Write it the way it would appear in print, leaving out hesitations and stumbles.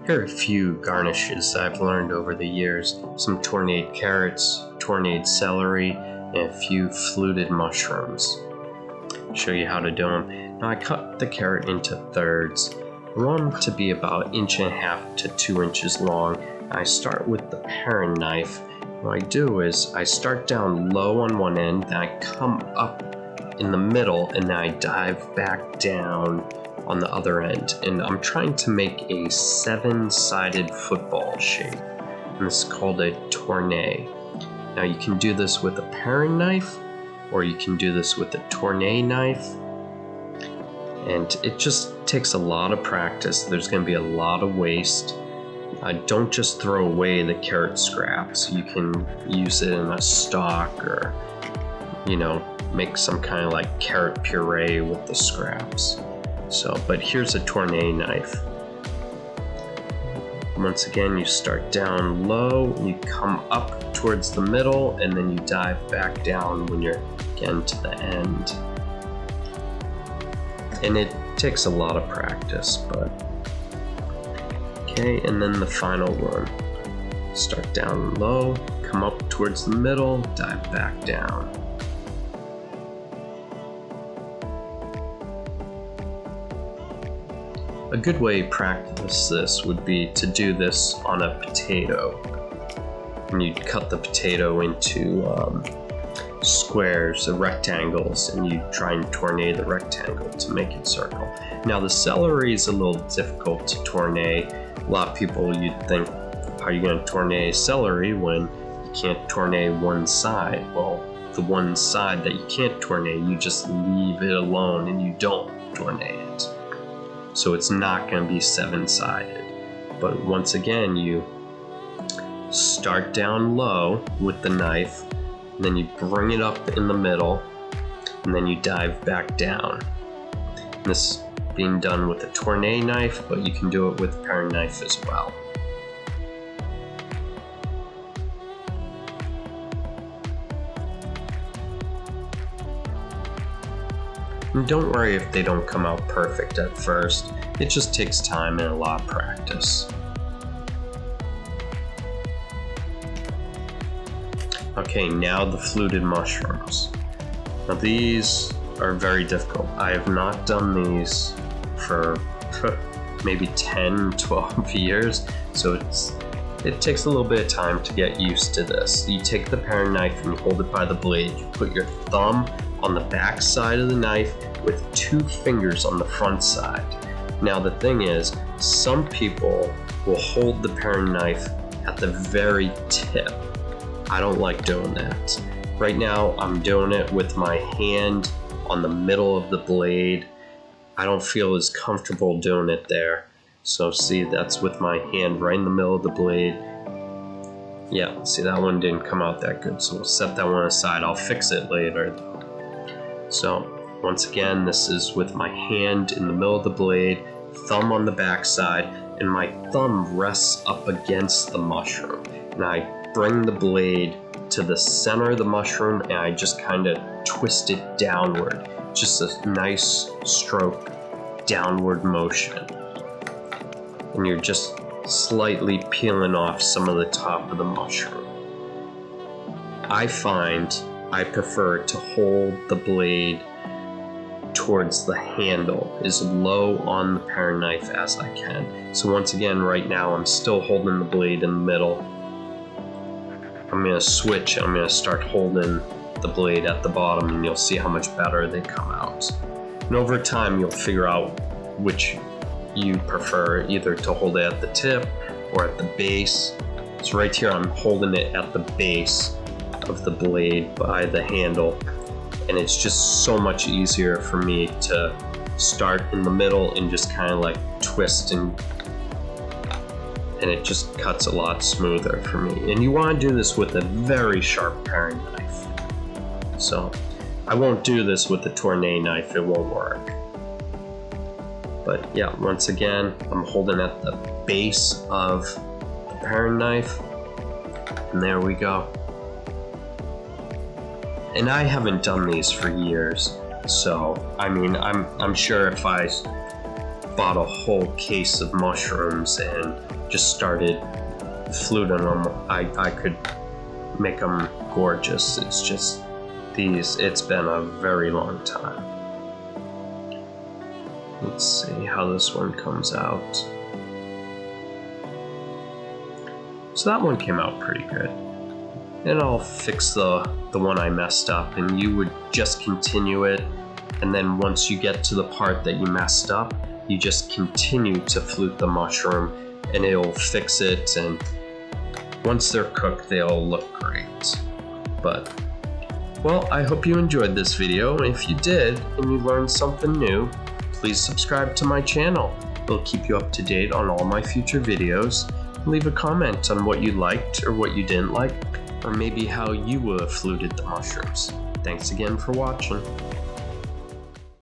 Here are a few garnishes I've learned over the years. Some tourne carrots, tourne celery, and a few fluted mushrooms. I'll show you how to do them. Now I cut the carrot into thirds. I want them to be about 1.5 to 2 inches long. I start with the paring knife. What I do is I start down low on one end, then I come up in the middle, and then I dive back down on the other end. And I'm trying to make a 7-sided football shape. And this is called a tourne. Now you can do this with a paring knife, or you can do this with a tourne knife. And it just takes a lot of practice. There's going to be a lot of waste. Don't just throw away the carrot scraps. You can use it in a stock, or make some kind of like carrot puree with the scraps. But here's a tourne knife. Once again, you start down low, you come up towards the middle, and then you dive back down when you're getting to the end. And it takes a lot of practice, but okay. And then the final one. Start down low, come up towards the middle, dive back down. A good way to practice this would be to do this on a potato. And you'd cut the potato into squares or rectangles, and you try and tourne the rectangle to make it circle. Now the celery is a little difficult to tourne. A lot of people, you'd think, how are you going to tourne celery when you can't tourne one side? Well, the one side that you can't tourne, you just leave it alone and you don't tourne it. So it's not going to be 7-sided. But once again, you start down low with the knife, and then you bring it up in the middle, and then you dive back down. And this is being done with a tourne knife, but you can do it with a paring knife as well. And don't worry if they don't come out perfect at first. It just takes time and a lot of practice. Okay, now the fluted mushrooms. Now these are very difficult. I have not done these for maybe 10, 12 years, so it takes a little bit of time to get used to this. You take the paring knife and you hold it by the blade. You put your thumb on the back side of the knife with 2 fingers on the front side. Now the thing is, some people will hold the paring knife at the very tip. I don't like doing that. Right now I'm doing it with my hand on the middle of the blade. I don't feel as comfortable doing it there. So see, that's with my hand right in the middle of the blade. Yeah, see, that one didn't come out that good, so we'll set that one aside. I'll fix it later though. So once again, this is with my hand in the middle of the blade, thumb on the back side, and my thumb rests up against the mushroom. And I bring the blade to the center of the mushroom, and I just kind of twist it downward. Just a nice stroke downward motion. And you're just slightly peeling off some of the top of the mushroom. I find I prefer to hold the blade towards the handle, as low on the paring knife as I can. So once again, right now I'm still holding the blade in the middle. I'm going to switch. I'm going to start holding the blade at the bottom, and you'll see how much better they come out. And over time you'll figure out which you prefer, either to hold it at the tip or at the base. So right here I'm holding it at the base of the blade by the handle, and it's just so much easier for me to start in the middle and just kind of like twist, and it just cuts a lot smoother for me. And you want to do this with a very sharp paring knife. So I won't do this with the tourne knife, it won't work. But yeah, once again, I'm holding at the base of the paring knife, and there we go. And I haven't done these for years, so I mean, I'm sure if I bought a whole case of mushrooms and just started fluting them, I could make them gorgeous. It's just it's been a very long time. Let's see how this one comes out. So that one came out pretty good. And I'll fix the one I messed up, and you would just continue it, and then once you get to the part that you messed up, you just continue to flute the mushroom and it'll fix it, and once they're cooked they'll look great. But well, I hope you enjoyed this video, and if you did and you learned something new, please subscribe to my channel. It'll keep you up to date on all my future videos. Leave a comment on what you liked or what you didn't like, or maybe how you would have fluted the mushrooms. Thanks again for watching.